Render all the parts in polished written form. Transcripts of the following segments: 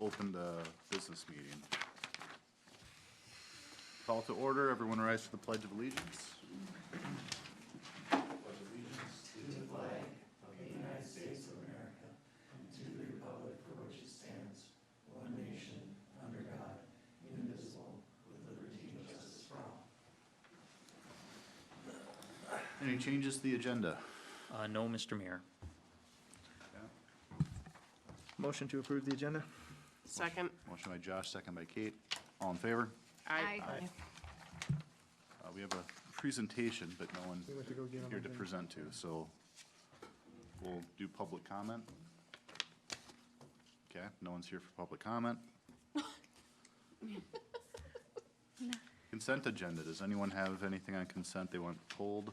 open the business meeting. Call to order. Everyone rise to the Pledge of Allegiance. Any changes to the agenda? No, Mr. Mayor. Motion to approve the agenda? Second. Motion by Josh, second by Kate. All in favor? Aye. We have a presentation, but no one We went to go get 'em, here I to think. present to, so we'll do public comment. Okay, no one's here for public comment. Consent agenda. Does anyone have anything on consent they want pulled?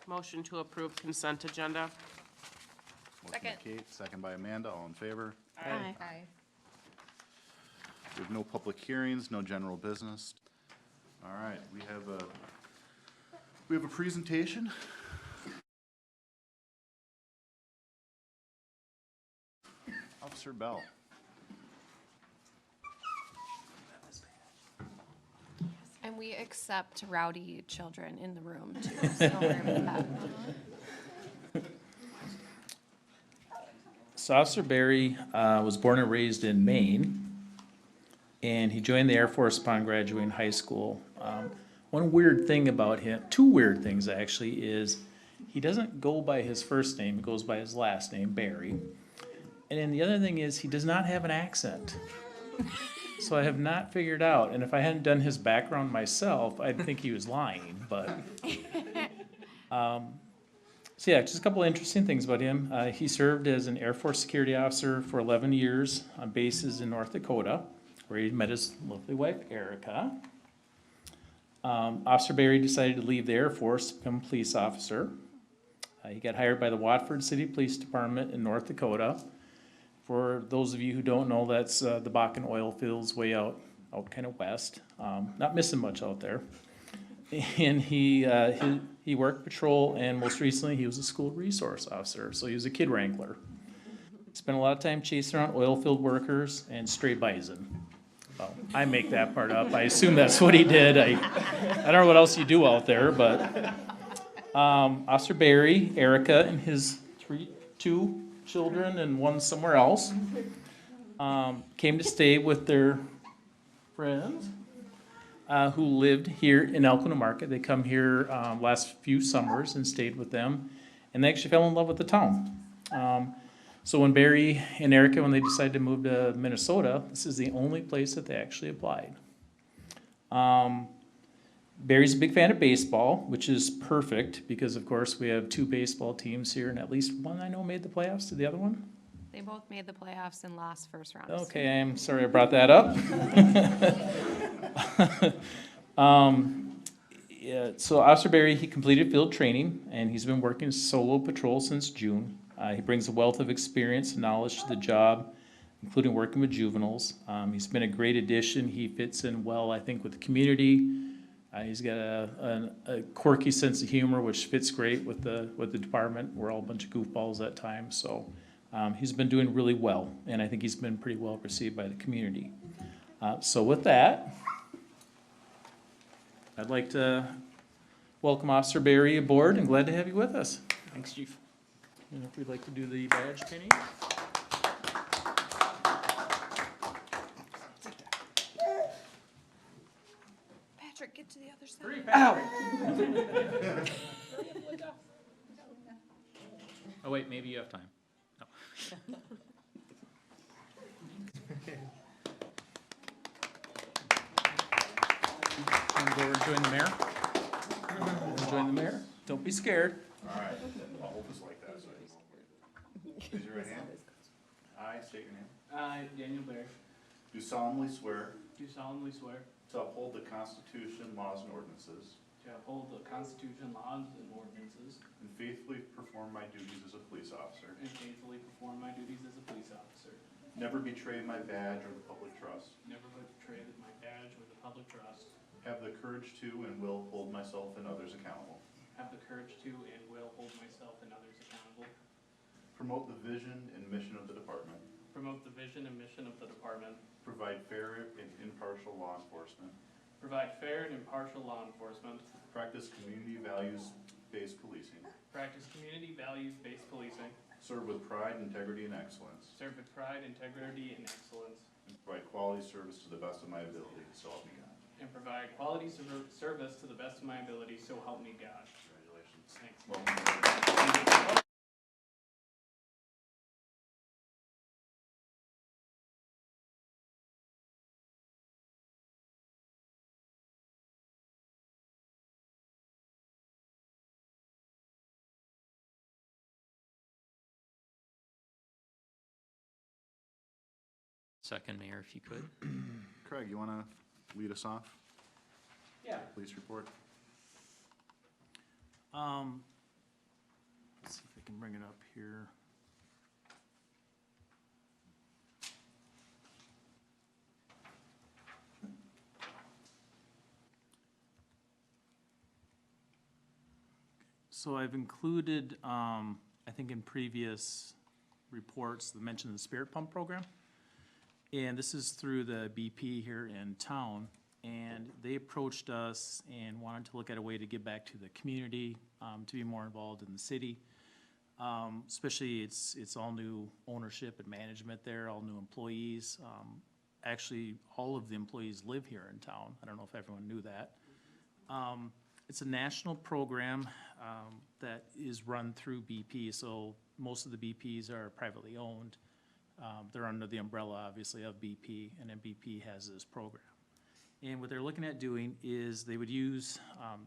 Motion to approve consent agenda. Motion by Kate, second by Amanda. All in favor? Aye. We have no public hearings, no general business. All right, we have a presentation. Officer Bell. And we accept rowdy children in the room too, so don't worry about that. So Officer Berry was born and raised in Maine, and he joined the Air Force upon graduating high school. One weird thing about him, two weird things actually, is he doesn't go by his first name, he goes by his last name, Berry. And then the other thing is he does not have an accent. So I have not figured out, and if I hadn't done his background myself, I'd think he was lying, but. So yeah, just a couple of interesting things about him. He served as an Air Force security officer for 11 years on bases in North Dakota, where he met his lovely wife, Erica. Officer Berry decided to leave the Air Force to become a police officer. He got hired by the Watford City Police Department in North Dakota. For those of you who don't know, that's the Bakken oil fields way out kind of west. Not missing much out there. And he worked patrol, and most recently he was a school resource officer, so he was a kid wrangler. Spent a lot of time chasing around oil field workers and stray bison. Well, I make that part up. I assume that's what he did. I don't know what else you do out there, but Officer Berry, Erica, and his two children and one somewhere else came to stay with their friends who lived here in Elko Market. They come here last few summers and stayed with them, and they actually fell in love with the town. So when Berry and Erica, when they decided to move to Minnesota, this is the only place that they actually applied. Barry's a big fan of baseball, which is perfect because, of course, we have two baseball teams here, and at least one I know made the playoffs. Did the other one? They both made the playoffs and lost first round. Okay, I'm sorry I brought that up. Yeah, so Officer Berry, he completed field training, and he's been working solo patrol since June. He brings a wealth of experience and knowledge to the job, including working with juveniles. He's been a great addition. He fits in well, I think, with the community. He's got a quirky sense of humor, which fits great with the department. We're all a bunch of goofballs at times, so he's been doing really well, and I think he's been pretty well received by the community. So with that, I'd like to welcome Officer Berry aboard, and glad to have you with us. Thanks, Chief. And if we'd like to do the badge pinning. Patrick, get to the other side. Hurry, Patrick. Oh wait, maybe you have time. No. Want to go over and join the mayor? Join the mayor? Don't be scared. All right, I'll hold this like that. So raise your right hand. I state your name. I, Daniel Bear, Do solemnly swear do solemnly swear to uphold the Constitution, laws, and ordinances, to uphold the Constitution, laws, and ordinances, and faithfully perform my duties as a police officer. and faithfully perform my duties as a police officer. Never betray my badge or the public trust. Never betray my badge or the public trust. Have the courage to and will hold myself and others accountable. Have the courage to and will hold myself and others accountable. knowledgeable, promote the vision and mission of the department, promote the vision and mission of the department, provide fair and impartial law enforcement, provide fair and impartial law enforcement, practice community values-based policing, practice community values-based policing, serve with pride, integrity, and excellence, serve with pride, integrity, and excellence, and provide quality service to the best of my ability, so help me God. and provide quality service to the best of my ability, so help me God. Congratulations. Thanks. Welcome. Second, Mayor, if you could. Craig, you want to lead us off? Yeah. Police report. Let's see if I can bring it up here. So I've included, I think in previous reports, the mention of the Spirit Pump program. And this is through the BP here in town. And they approached us and wanted to look at a way to give back to the community, to be more involved in the city. Especially it's all new ownership and management there, all new employees. Actually, all of the employees live here in town. I don't know if everyone knew that. It's a national program that is run through BP, so most of the BPs are privately owned. They're under the umbrella, obviously, of BP, and then BP has this program. And what they're looking at doing is they would use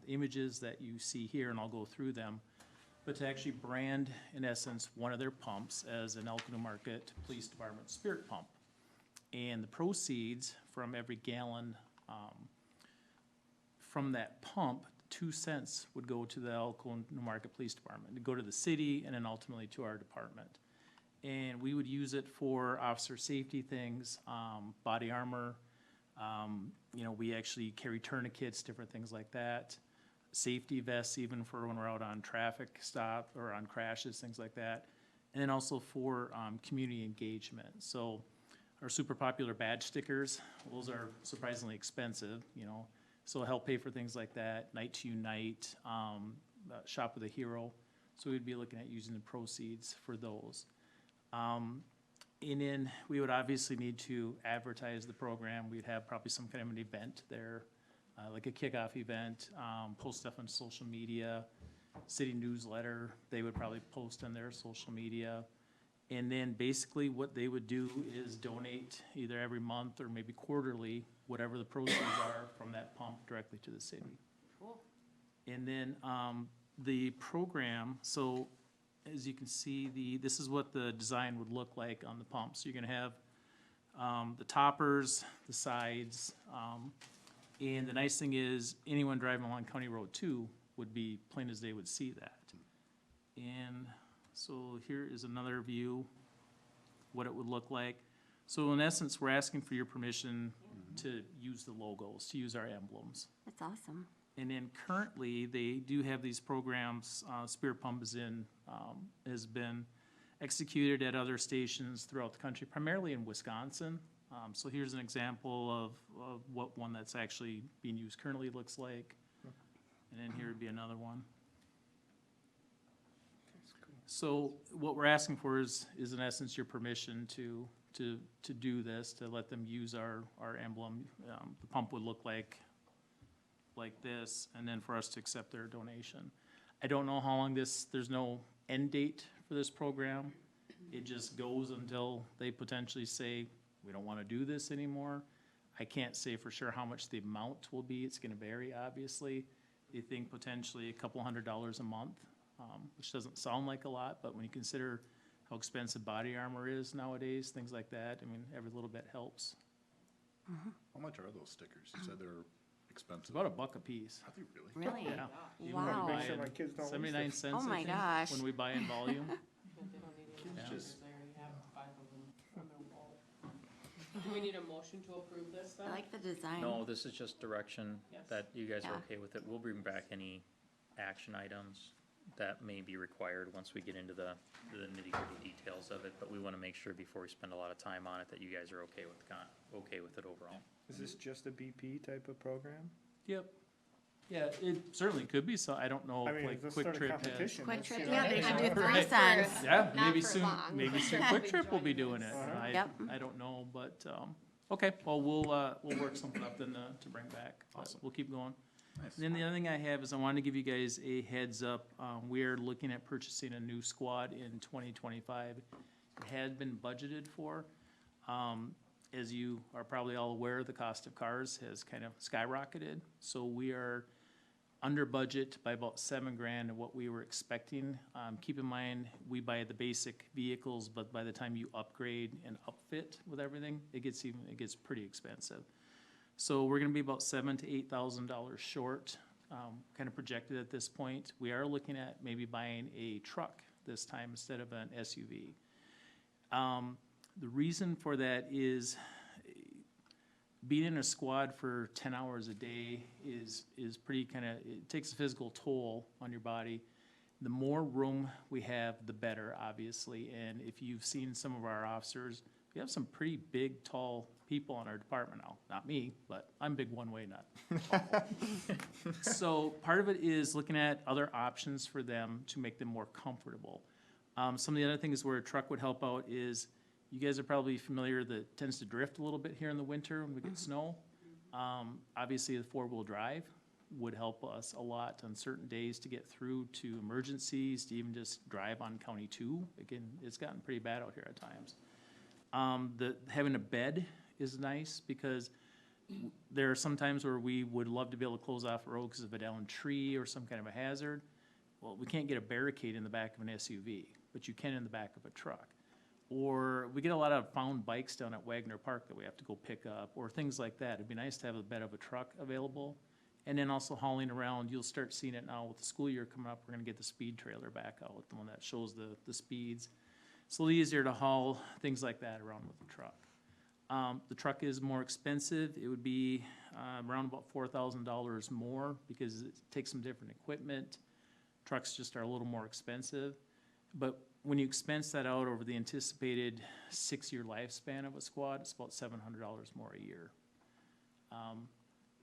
images that you see here, and I'll go through them, but to actually brand, in essence, one of their pumps as an Elko New Market Police Department Spirit Pump. And the proceeds from every gallon from that pump, 2 cents would go to the Elko New Market Police Department. It'd go to the city and then ultimately to our department. And we would use it for officer safety things, body armor. You know, we actually carry tourniquets, different things like that. Safety vests, even for when we're out on traffic stop or on crashes, things like that. And then also for community engagement. So our super popular badge stickers, those are surprisingly expensive, you know. So help pay for things like that, Night to Unite, Shop with a Hero. So we'd be looking at using the proceeds for those. And then we would obviously need to advertise the program. We'd have probably some kind of an event there, like a kickoff event, post stuff on social media, city newsletter. They would probably post on their social media. And then basically what they would do is donate either every month or maybe quarterly, whatever the proceeds are from that pump directly to the city. Cool. And then the program, so as you can see, this is what the design would look like on the pump. So you're gonna have the toppers, the sides, and the nice thing is anyone driving along County Road 2 would be plain as day would see that. And so here is another view, what it would look like. So in essence, we're asking for your permission to use the logos, to use our emblems. That's awesome. And then currently, they do have these programs, Spirit Pump has been executed at other stations throughout the country, primarily in Wisconsin. So here's an example of what one that's actually being used currently looks like. And then here would be another one. So what we're asking for is in essence your permission to do this, to let them use our emblem. The pump would look like this, and then for us to accept their donation. I don't know how long there's no end date for this program. It just goes until they potentially say, we don't want to do this anymore. I can't say for sure how much the amount will be. It's gonna vary, obviously. They think potentially a couple $100s a month, which doesn't sound like a lot, but when you consider how expensive body armor is nowadays, things like that, I mean, every little bit helps. How much are those stickers? You said they're It's expensive. about $1 a piece. Are they really? Really? Yeah. Even when we Wow. buy Make sure in my kids don't lose 79 this. cents, Oh I my think, gosh. when we buy in volume. But they don't need any Yeah. stickers, they already have 5 of them on their wall. Do we need a motion to approve this I then? like the design. No, this is just direction Yes. that you guys are Yeah. okay with it. We'll bring back any action items that may be required once we get into the nitty-gritty details of it, but we wanna make sure before we spend a lot of time on it that you guys are okay with it overall. Is this just a BP type of program? Yep. Yeah, it certainly could be, so I don't know, I mean, like let's Quick start a Trip has. competition. Quick Let's Trip, get yeah, on they it. should do Yeah. 3 Right. cents. Yeah, Not maybe for soon, long. maybe soon Quick Trip will be doing it. Alright. I, Yep. I don't know, but, okay, well, we'll work something up then, to bring back. But Awesome. We'll keep going. Nice. Then the other thing I have is I wanted to give you guys a heads up. We are looking at purchasing a new squad in 2025. It had been budgeted for. As you are probably all aware, the cost of cars has kind of skyrocketed. So we are under budget by about $7,000 of what we were expecting. Keep in mind, we buy the basic vehicles, but by the time you upgrade and upfit with everything, it gets pretty expensive. So we're gonna be about $7,000 to $8,000 short, kind of projected at this point. We are looking at maybe buying a truck this time instead of an SUV. The reason for that is being in a squad for 10 hours a day is pretty it takes a physical toll on your body. The more room we have, the better, obviously. And if you've seen some of our officers, we have some pretty big, tall people in our department now. Not me, but I'm big one way, not. So part of it is looking at other options for them to make them more comfortable. Some of the other things where a truck would help out is, you guys are probably familiar that it tends to drift a little bit here in the winter when we get snow. Obviously, the 4-wheel drive would help us a lot on certain days to get through to emergencies, to even just drive on County 2. Again, it's gotten pretty bad out here at times. Having a bed is nice because there are some times where we would love to be able to close off a road because of a downed tree or some kind of a hazard. Well, we can't get a barricade in the back of an SUV, but you can in the back of a truck. Or we get a lot of found bikes down at Wagner Park that we have to go pick up, or things like that. It'd be nice to have a bed of a truck available. And then also hauling around, you'll start seeing it now with the school year coming up, we're gonna get the speed trailer back out, the one that shows the speeds. It's a little easier to haul things like that around with the truck. The truck is more expensive. It would be around about $4,000 more because it takes some different equipment. Trucks just are a little more expensive. But when you expense that out over the anticipated 6-year lifespan of a squad, it's about $700 more a year.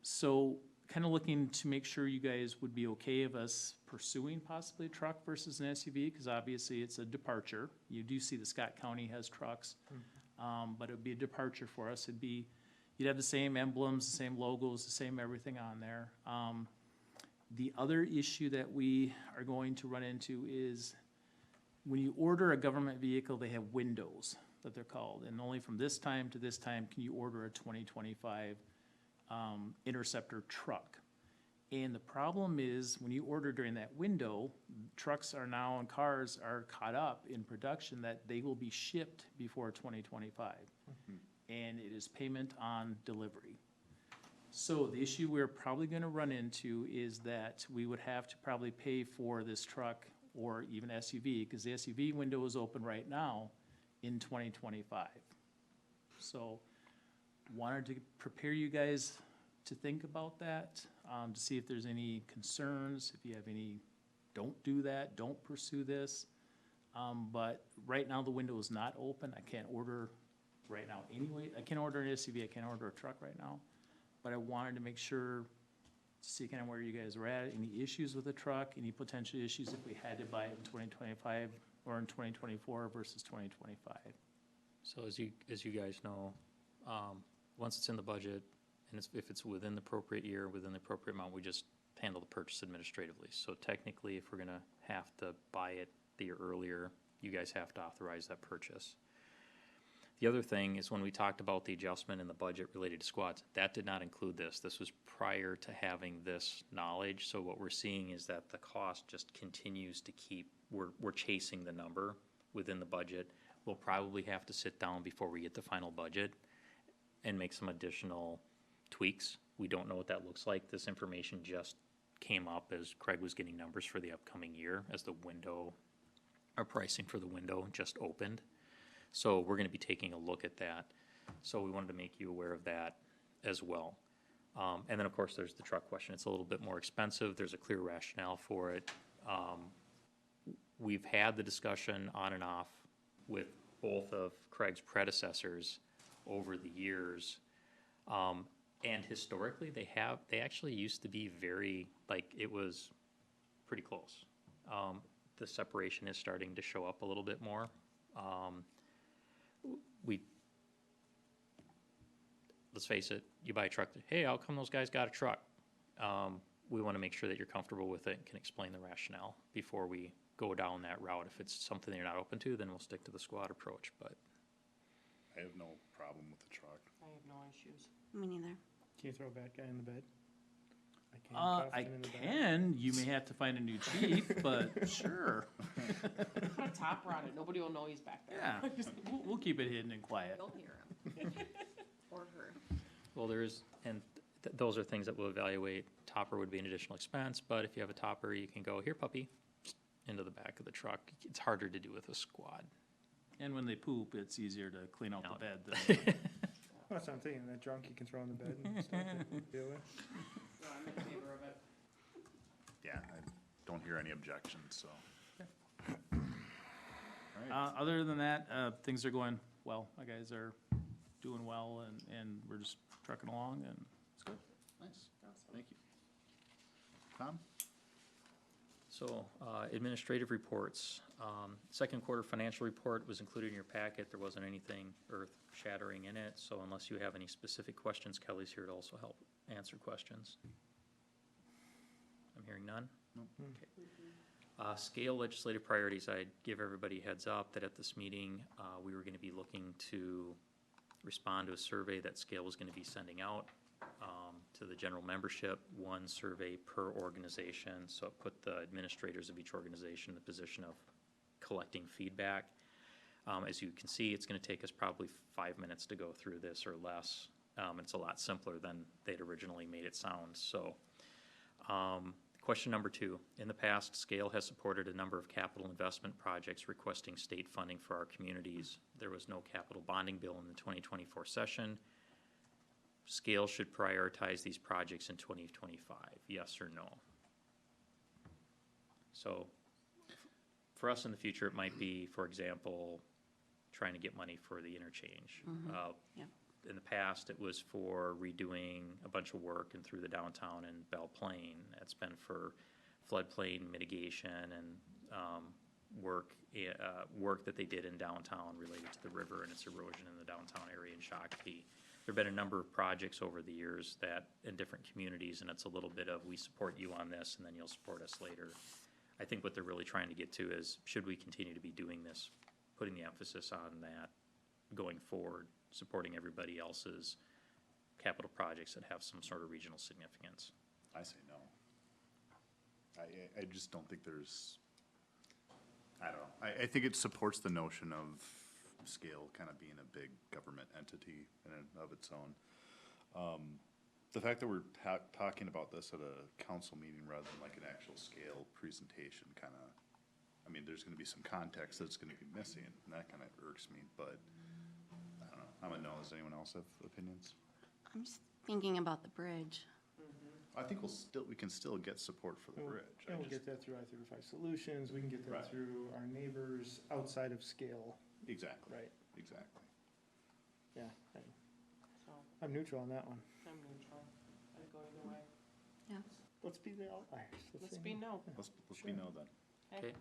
So kind of looking to make sure you guys would be okay of us pursuing possibly a truck versus an SUV, because obviously it's a departure. You do see the Scott County has trucks, but it would be a departure for us. You'd have the same emblems, the same logos, the same everything on there. The other issue that we are going to run into is when you order a government vehicle, they have windows that they're called, and only from this time to this time can you order a 2025 Interceptor truck. And the problem is when you order during that window, trucks are now and cars are caught up in production that they will be shipped before 2025. And it is payment on delivery. So the issue we're probably gonna run into is that we would have to probably pay for this truck or even SUV, because the SUV window is open right now in 2025. So wanted to prepare you guys to think about that, to see if there's any concerns, if you have any, don't do that, don't pursue this. But right now the window is not open. I can't order right now anyway. I can't order an SUV, I can't order a truck right now. But I wanted to make sure to see kind of where you guys are at, any issues with the truck, any potential issues if we had to buy it in 2025 or in 2024 versus 2025. So as you guys know, once it's in the budget, and if it's within the appropriate year, within the appropriate amount, we just handle the purchase administratively. So technically, if we're gonna have to buy it the year earlier, you guys have to authorize that purchase. The other thing is when we talked about the adjustment in the budget related to squads, that did not include this. This was prior to having this knowledge. So what we're seeing is that the cost just continues to we're chasing the number within the budget. We'll probably have to sit down before we get the final budget and make some additional tweaks. We don't know what that looks like. This information just came up as Craig was getting numbers for the upcoming year as our pricing for the window just opened. So we're gonna be taking a look at that. So we wanted to make you aware of that as well. And then of course there's the truck question. It's a little bit more expensive. There's a clear rationale for it. we've had the discussion on and off with both of Craig's predecessors over the years. And historically, they actually used to be very, like, it was pretty close. The separation is starting to show up a little bit more. Let's face it, you buy a truck, hey, how come those guys got a truck? We want to make sure that you're comfortable with it and can explain the rationale before we go down that route. If it's something that you're not open to, then we'll stick to the squad approach, but. I have no problem with the truck. I have no issues. Me neither. Can you throw a bad guy in the bed? I Kaufman in the bed? can, you may have to find a new chief, but sure. Put a topper on it, nobody will know he's back there. Yeah, we'll keep it hidden and quiet. You'll hear him. Or her. Well, those are things that we'll evaluate. Topper would be an additional expense, but if you have a topper, you can go, here puppy, into the back of the truck. It's harder to do with a squad. And when they poop, it's easier to clean out No. the bed than. Well, that's what I'm thinking, that drunk you can throw in the bed and stuff. Deal with. No, I'm in favor of it. Yeah, I don't hear any objections, so. All right, Other than that, things are going well. My guys are doing well and we're just trucking along and it's good. nice, thank you. Tom? So, administrative reports. Second quarter financial report was included in your packet. There wasn't anything earth-shattering in it, so unless you have any specific questions, Kelly's here to also help answer questions. I'm hearing none? Okay. Scale legislative priorities, I'd give everybody a heads up that at this meeting, we were gonna be looking to respond to a survey that Scale was gonna be sending out to the general membership, one survey per organization, so it put the administrators of each organization in the position of collecting feedback. As you can see, it's gonna take us probably 5 minutes to go through this or less. It's a lot simpler than they'd originally made it sound, so. Question number 2, in the past, Scale has supported a number of capital investment projects requesting state funding for our communities. There was no capital bonding bill in the 2024 session. Scale should prioritize these projects in 2025, yes or no? So, for us in the future, it might be, for example, trying to get money for the interchange. Yeah. In the past, it was for redoing a bunch of work and through the downtown and Belle Plaine. It's been for floodplain mitigation and work that they did in downtown related to the river and its erosion in the downtown area in Shakopee. There've been a number of projects over the years that, in different communities, and it's a little bit of, we support you on this, and then you'll support us later. I think what they're really trying to get to is, should we continue to be doing this, putting the emphasis on that going forward, supporting everybody else's capital projects that have some sort of regional significance? I say no. I just don't think there's, I don't know. I think it supports the notion of Scale kind of being a big government entity in and of its own. The fact that we're talking about this at a council meeting rather than like an actual Scale presentation kind of, I mean, there's gonna be some context that's gonna be missing, and that kind of irks me, but I don't know. I'm a no. Does anyone else have opinions? I'm just thinking about the bridge. I think we can still get support for the bridge. I And we'll just- get that through I-35 Solutions, we can get Right. that through our neighbors outside of Scale, Exactly, right? exactly. Yeah, So, I'm neutral on that one. I'm neutral. I'd go either way. Let's be the outliers. Let's say be no. no. Let's be no then. Okay.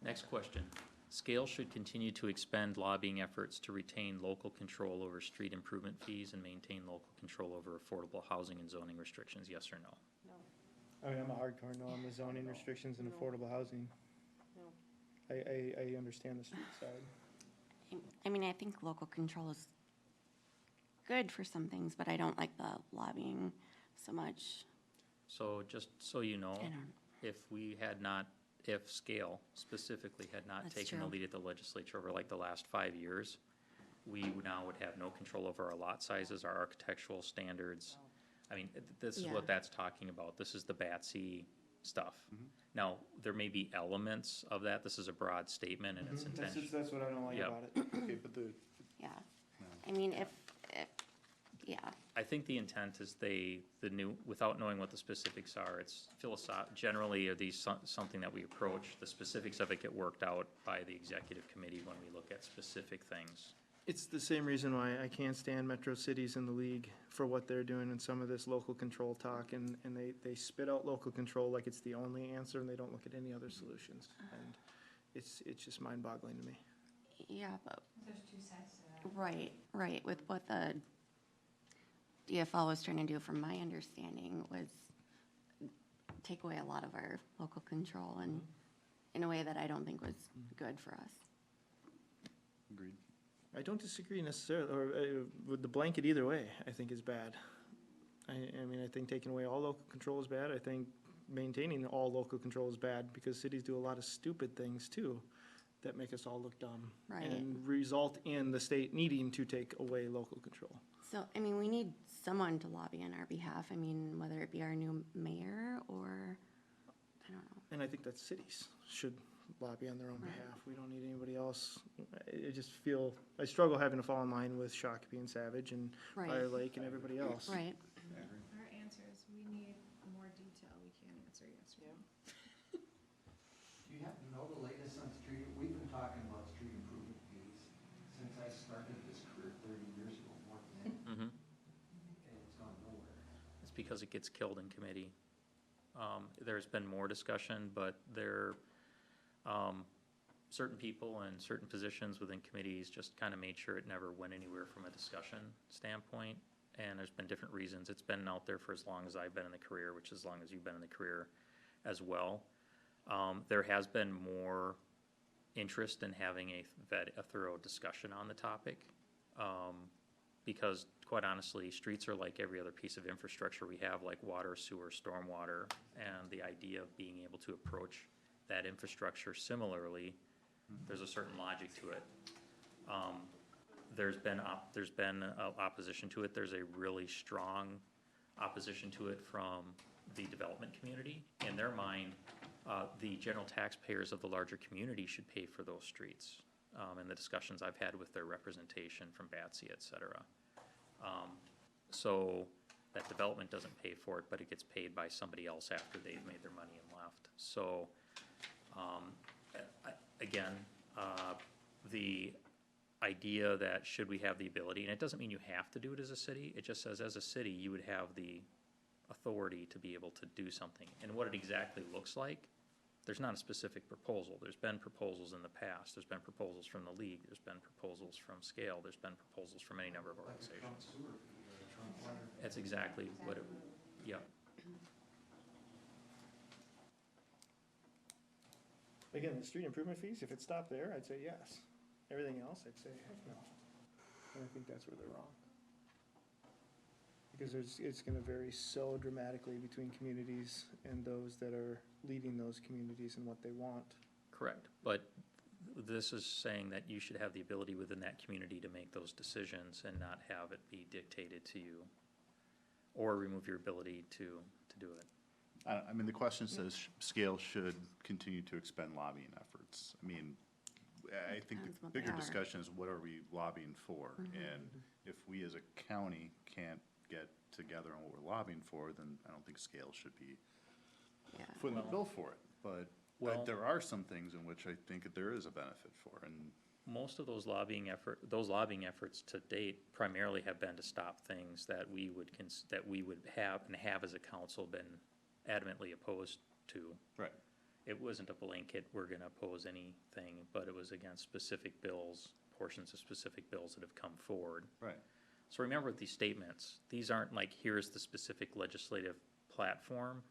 Next question. Scale should continue to expend lobbying efforts to retain local control over street improvement fees and maintain local control over affordable housing and zoning restrictions, yes or no? No. I mean, I'm a hardcore no on the zoning restrictions and No. affordable housing. No. I understand the street side. I mean, I think local control is good for some things, but I don't like the lobbying so much. So just so you know, I don't, if Scale specifically had not That's taken the true. lead at the legislature over like the last 5 years, we now would have no control over our lot sizes, our architectural standards. I mean, this is Yeah. what that's talking about. This is the BATC stuff. Mhm. Now, there may be elements of that. This is a broad statement and it's intentional. That's what I don't like Yep. about it. Okay, but yeah. I mean, if, yeah. I think the intent is without knowing what the specifics are, it's generally are these something that we approach, the specifics of it get worked out by the executive committee when we look at specific things. It's the same reason why I can't stand metro cities in the league for what they're doing in some of this local control talk, and they spit out local control like it's the only answer, and they don't look at any other solutions. And it's just mind-boggling to me. Yeah, but. There's two sides to that. Right, with what the DFL was trying to do, from my understanding, was take away a lot of our local control and in a way that I don't think was good for us. Agreed. I don't disagree necessarily, or with the blanket either way, I think is bad. I mean, I think taking away all local control is bad. I think maintaining all local control is bad, because cities do a lot of stupid things too that make us all look dumb. Right. And result in the state needing to take away local control. So, I mean, we need someone to lobby on our behalf. I mean, whether it be our new mayor or, I don't know. And I think that cities should lobby on their own Right. behalf. We don't need anybody else. I just feel, I struggle having to fall in line with Shakopee and Savage and Right. Fire Lake and everybody else. Right. Our answer is we need more detail. We can't answer yes or no. Do you happen to know the latest on street, we've been talking about street improvement fees since I started this career 30 years ago, more than that, Mm-hmm. and it's gone nowhere. It's because it gets killed in committee. There's been more discussion, but certain people and certain positions within committees just kind of made sure it never went anywhere from a discussion standpoint. And there's been different reasons. It's been out there for as long as I've been in the career, which is as long as you've been in the career as well. There has been more interest in having a thorough discussion on the topic. Because quite honestly, streets are like every other piece of infrastructure we have, like water, sewer, stormwater, and the idea of being able to approach that infrastructure similarly, there's a certain logic to it. There's been opposition to it. There's a really strong opposition to it from the development community. In their mind, the general taxpayers of the larger community should pay for those streets. And the discussions I've had with their representation from BATSI, et cetera. So that development doesn't pay for it, but it gets paid by somebody else after they've made their money and left. So, again, the idea that should we have the ability, and it doesn't mean you have to do it as a city, it just says as a city, you would have the authority to be able to do something. And what it exactly looks like, there's not a specific proposal. There's been proposals in the past. There's been proposals from the league. There's been proposals from Scale. There's been proposals from any number of organizations. That's exactly what it, yeah. Again, the street improvement fees, if it stopped there, I'd say yes. Everything else, I'd say heck no. And I think that's where they're wrong. Because it's gonna vary so dramatically between communities and those that are leading those communities and what they want. Correct, but this is saying that you should have the ability within that community to make those decisions and not have it be dictated to you, or remove your ability to do it. I mean, the question says Scale should continue to expend lobbying efforts. I mean, I think Depends the what they bigger are. discussion is what are we lobbying for? And if we as a county can't get together on what we're lobbying for, then I don't think Scale should be Yeah. footing the bill for it. But Well- there are some things in which I think that there is a benefit for, and Most of those lobbying efforts to date primarily have been to stop things that we would have as a council been adamantly opposed to. right. It wasn't a blanket, we're gonna oppose anything, but it was against specific bills, portions of specific bills that have come forward. Right. So remember with these statements, these aren't like, here's the specific legislative platform.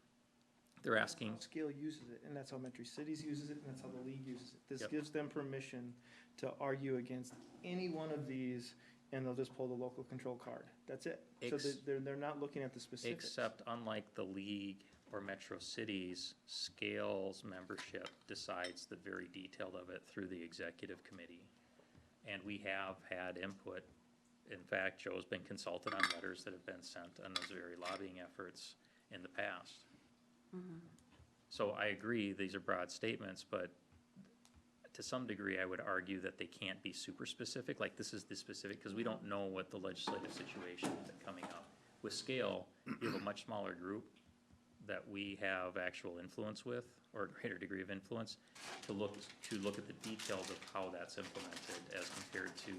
They're asking, Scale uses it, and that's how Metro Cities uses it, and that's how the league uses it. This Yep. gives them permission to argue against any one of these, and they'll just pull the local control card. That's it. So they're not looking at the specifics. except unlike the league or Metro Cities, Scale's membership decides the very detailed of it through the executive committee. And we have had input. In fact, Joe's been consulted on letters that have been sent on those very lobbying efforts in the past. So I agree, these are broad statements, but to some degree, I would argue that they can't be super specific, like this is the specific, because we don't know what the legislative situation is coming up. With scale, you have a much smaller group that we have actual influence with, or a greater degree of influence, to look at the details of how that's implemented as compared to,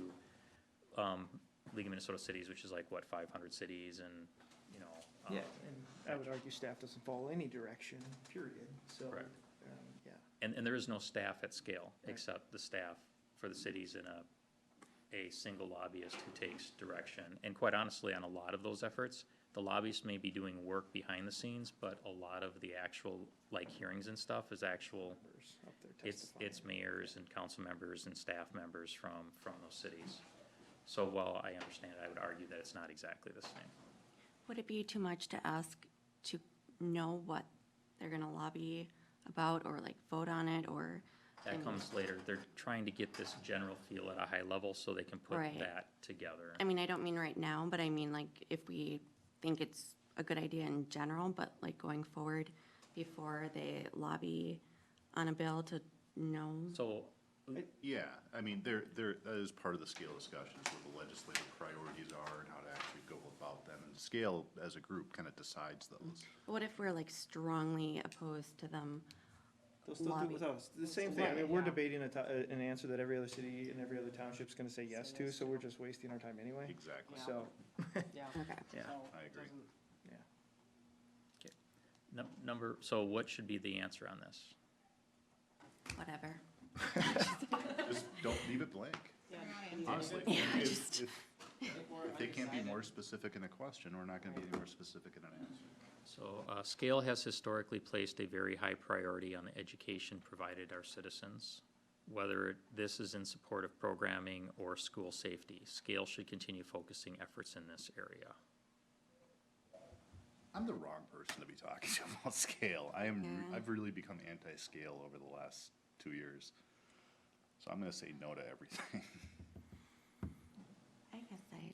League of Minnesota Cities, which is like, what, 500 cities and, you know. Yeah, and I would argue staff doesn't follow any direction, period, so, Correct. yeah. And there is no staff at scale, Right. except the staff for the cities and a single lobbyist who takes direction. And quite honestly, on a lot of those efforts, the lobbyists may be doing work behind the scenes, but a lot of the actual, like, hearings and stuff is actual, Members up there it's testifying. mayors and council members and staff members from those cities. So while I understand it, I would argue that it's not exactly the same. Would it be too much to ask to know what they're gonna lobby about or like vote on it or? That comes later. They're trying to get this general feel at a high level so they can put Right. that together. I mean, I don't mean right now, but I mean like if we think it's a good idea in general, but like going forward before they lobby on a bill to know. So, Yeah, I mean, that is part of the scale discussions, what the legislative priorities are and how to actually go about them. And scale as a group kind of decides those. What if we're like strongly opposed to them? They'll still do it Lobby. with us, the same thing, I mean, Right, we're yeah. debating an answer that every other city and every other township's gonna say yes to, so we're just wasting our time anyway, Exactly. Yeah. so, Yeah. Okay. yeah, So I it agree. doesn't- so what should be the answer on this? Whatever. Just don't leave it blank, Yeah. honestly. Yeah, If- just- If they can't be more specific in a question, we're not gonna be any more specific in an answer. So, scale has historically placed a very high priority on the education provided our citizens. Whether this is in support of programming or school safety, scale should continue focusing efforts in this area. I'm the wrong person to be talking to about scale. Yeah. I've really become anti-scale over the last 2 years. So I'm gonna say no to everything. I guess I,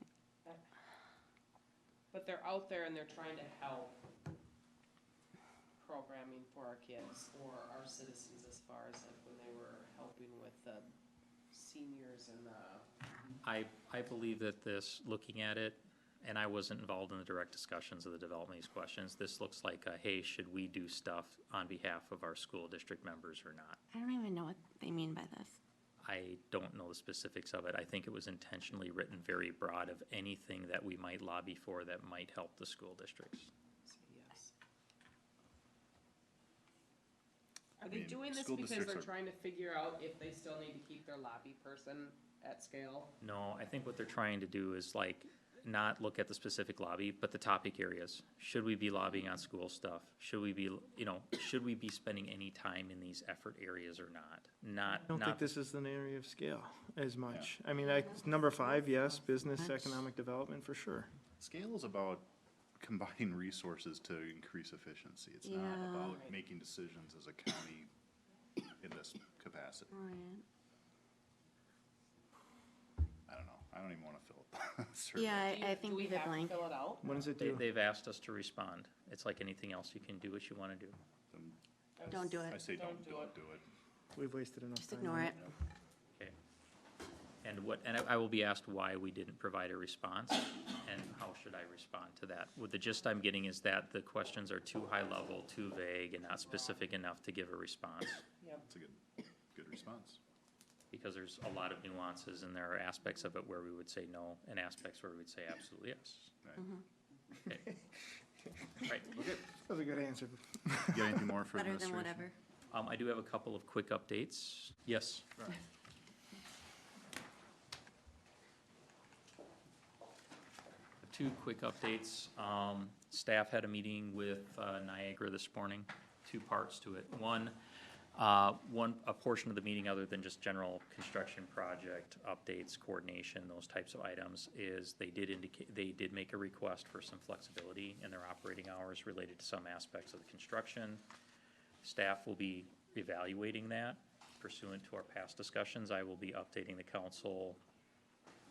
But they're out there and they're trying to help programming for our kids or our citizens as far as like when they were helping with the seniors and the. I believe that this, looking at it, and I wasn't involved in the direct discussions of the development of these questions, this looks like a, hey, should we do stuff on behalf of our school district members or not? I don't even know what they mean by this. I don't know the specifics of it. I think it was intentionally written very broad of anything that we might lobby for that might help the school districts. Yes. Are they mean, doing this school because districts they're are- trying to figure out if they still need to keep their lobby person at scale? No, I think what they're trying to do is like, not look at the specific lobby, but the topic areas. Should we be lobbying on school stuff? Should we be, should we be spending any time in these effort areas or not? I don't think Not, this is an area of scale as much. I mean, number 5, yes, business, Much. economic development, for sure. Scale is about combining resources to increase efficiency. It's not Yeah. about Right. making decisions as a county in this capacity. Right. I don't know. I don't even wanna fill it. Survey. Yeah, Do you- I think do we leave it have to blank. fill it out? What does it do? they've asked us to respond. It's like anything else, you can do what you wanna do. Then Don't do I it. say Don't don't do do it. We've wasted enough Just time. ignore on it. Okay. And I will be asked why we didn't provide a response, and how should I respond to that? What the gist I'm getting is that the questions are too high level, too vague, and not specific enough to give a response. Yep. It's a good response. Because there's a lot of nuances, and there are aspects of it where we would say no, and aspects where we would say absolutely yes. Right. Okay. Right. Okay. That was a good answer. You got anything more for Better than administration? whatever. I do have a couple of quick updates. Yes. Two quick updates. Staff had a meeting with Niagara this morning, two parts to it. One, a portion of the meeting, other than just general construction project updates, coordination, those types of items, is they did make a request for some flexibility in their operating hours related to some aspects of the construction. Staff will be evaluating that pursuant to our past discussions. I will be updating the council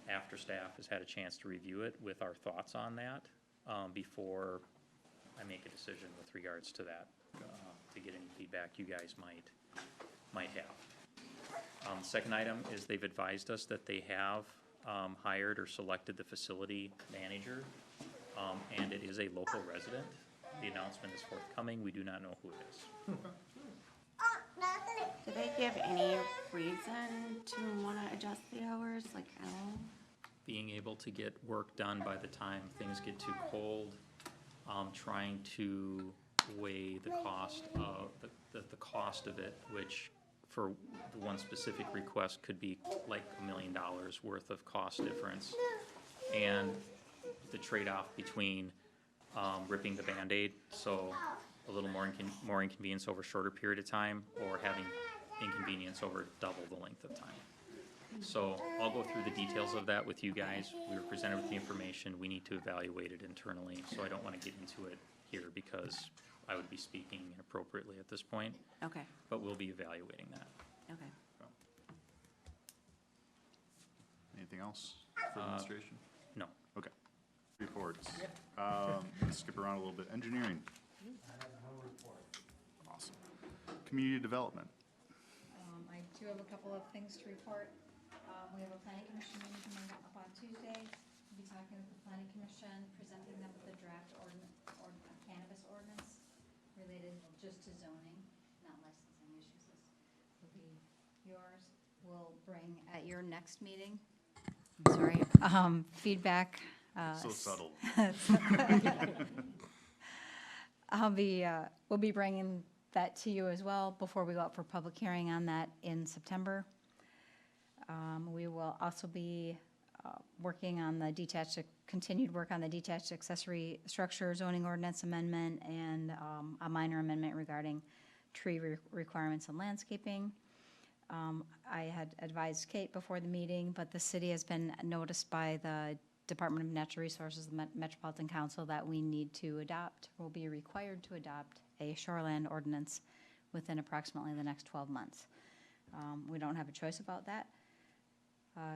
after staff has had a chance to review it with our thoughts on that, before I make a decision with regards to that, to get any feedback you guys might have. Second item is they've advised us that they have hired or selected the facility manager and it is a local resident. The announcement is forthcoming. We do not know who it is. Do they give any reason to want to adjust the hours, like at all? Being able to get work done by the time things get too cold, trying to weigh the cost of, the cost of it, which for the one specific request could be like $1 million worth of cost difference. And the trade-off between ripping the Band-Aid, so a little more inconvenience over a shorter period of time, or having inconvenience over double the length of time. So I'll go through the details of that with you guys. We were presented with the information. We need to evaluate it internally, so I don't want to get into it here because I would be speaking inappropriately at this point, Okay, but we'll be evaluating that. okay. Anything else for Uh, administration? No. Okay. Reports. Let's skip around a little bit. Engineering. Awesome. Community development. I do have a couple of things to report. We have a planning commission meeting coming up on Tuesday. We'll be talking with the planning commission, presenting them with the draft cannabis ordinance related just to zoning, not licensing issues. This will be yours. We'll bring at your next meeting, I'm sorry, feedback. So subtle. We'll be bringing that to you as well before we go out for public hearing on that in September. We will also be working on the continued work on the detached accessory structure zoning ordinance amendment and a minor amendment regarding tree requirements and landscaping. I had advised Kate before the meeting, but the city has been noticed by the Department of Natural Resources, the Metropolitan Council, that we need to adopt, will be required to adopt a shoreland ordinance within approximately the next 12 months. We don't have a choice about that.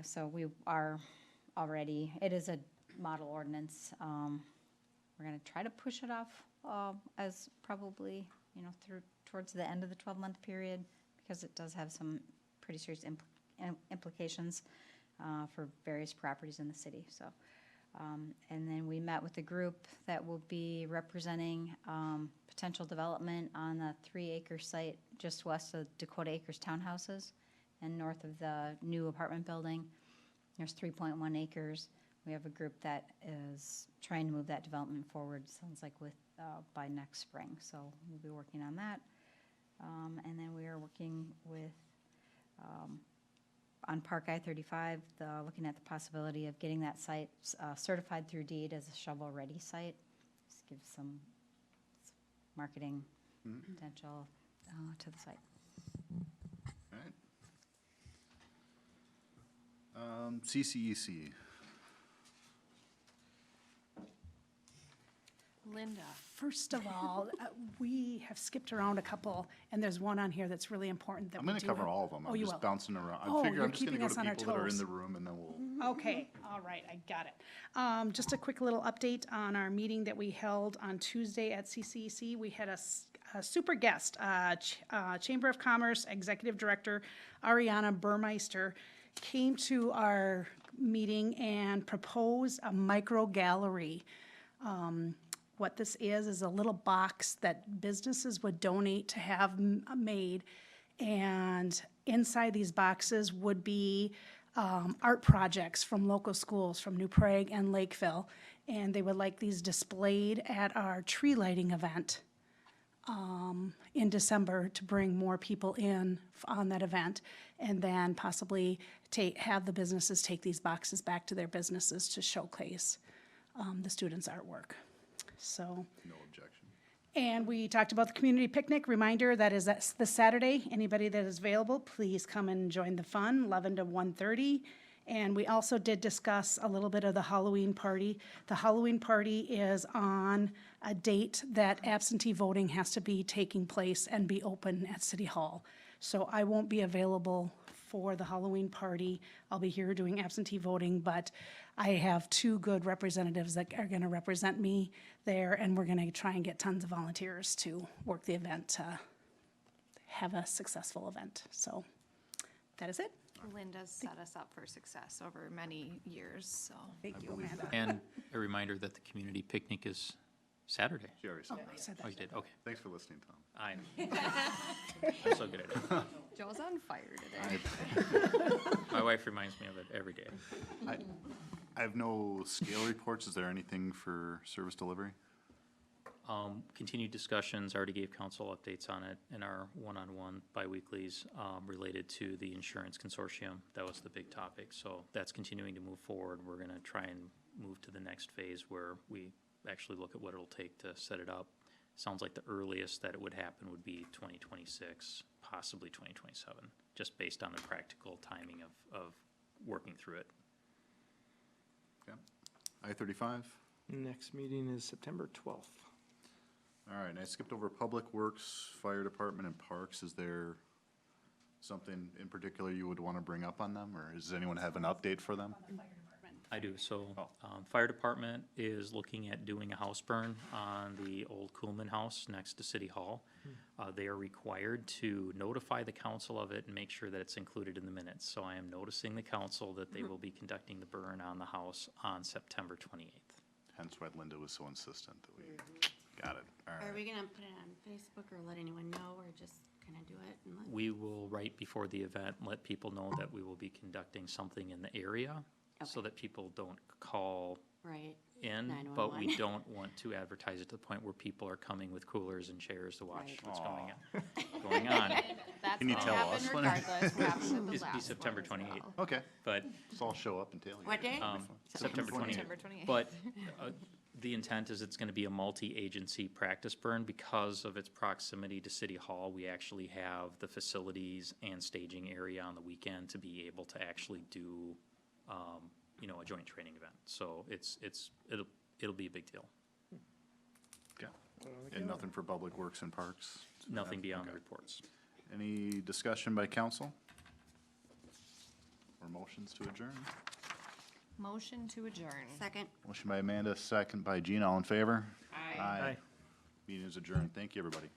So we are already, it is a model ordinance. We're gonna try to push it off as probably, towards the end of the 12-month period, because it does have some pretty serious implications for various properties in the city. So, and then we met with a group that will be representing potential development on the 3-acre site just west of Dakota Acres Townhouses and north of the new apartment building. There's 3.1 acres. We have a group that is trying to move that development forward, sounds like by next spring. So we'll be working on that. And then we are working with, on Park I-35, looking at the possibility of getting that site certified through deed as a shovel-ready site. Just give some marketing potential to the site. All right. CCEC. Linda. First of all, we have skipped around a couple, and there's one on here that's really important that I'm we going do to cover have- all of them. Oh, I'm you just will. bouncing around. Oh, I figure you're I'm just going to keeping go us to on our people that are in toes. the room, and then we'll. Okay, all right, I got it. Just a quick little update on our meeting that we held on Tuesday at CCEC. We had a super guest, Chamber of Commerce Executive Director Ariana Burmeister came to our meeting and proposed a micro gallery. What this is a little box that businesses would donate to have made. And inside these boxes would be art projects from local schools, from New Prague and Lakeville. And they would like these displayed at our tree lighting event in December to bring more people in on that event. And then possibly have the businesses take these boxes back to their businesses to showcase the students' artwork. So. No objection. And we talked about the community picnic. Reminder, that is this Saturday. Anybody that is available, please come and join the fun, 11 to 1:30. And we also did discuss a little bit of the Halloween party. The Halloween party is on a date that absentee voting has to be taking place and be open at City Hall. So I won't be available for the Halloween party. I'll be here doing absentee voting, but I have 2 good representatives that are going to represent me there, and we're going to try and get tons of volunteers to work the event to have a successful event. So that is it. Linda's set us up for success over many years, so. Thank you, believe Amanda. And a reminder that the community picnic is Saturday. She already said I that. said Oh, that. you did, okay. Thanks for listening, Tom. I'm so good at it. Joe's on fire today. My wife reminds me of it every day. I have no scale reports. Is there anything for service delivery? Continued discussions, already gave council updates on it in our one-on-one biweeklies, related to the insurance consortium. That was the big topic, so that's continuing to move forward. We're gonna try and move to the next phase where we actually look at what it'll take to set it up. Sounds like the earliest that it would happen would be 2026, possibly 2027, just based on the practical timing of working through it. Okay. I-35. Next meeting is September 12th. All right, and I skipped over Public Works, Fire Department, and Parks. Is there something in particular you would want to bring up on them, or does anyone have an update for them? On the fire department. I do, so, Oh. fire department is looking at doing a house burn on the old Coolman House next to City Hall. They are required to notify the council of it and make sure that it's included in the minutes. So I am noticing the council that they will be conducting the burn on the house on September 28th. Hence why Linda was so insistent that we got it. All Are we right. gonna put it on Facebook or let anyone know, or just kinda do it and let? We will, right before the event, let people know that we will be conducting something in the area so Okay. that people don't call Right, in, but we 911. don't want to advertise it to the point where people are coming with coolers and chairs to watch Right. what's Aw. going on. That's Can you gonna tell happen us when it- regardless, what happened with the It'd be last September one as 28th. well. Okay, But, let's all show up and tailgate. What day? September 28th. September 28th. But the intent is it's gonna be a multi-agency practice burn because of its proximity to City Hall. We actually have the facilities and staging area on the weekend to be able to actually do, a joint training event. So it'll be a big deal. Okay. And nothing for Public Works and Parks? Nothing beyond the Okay. reports. Any discussion by council? Or motions to adjourn? Motion to adjourn. Second. Motion by Amanda, second by Gene. All in favor? Aye. Aye. Meeting is adjourned. Thank you, everybody.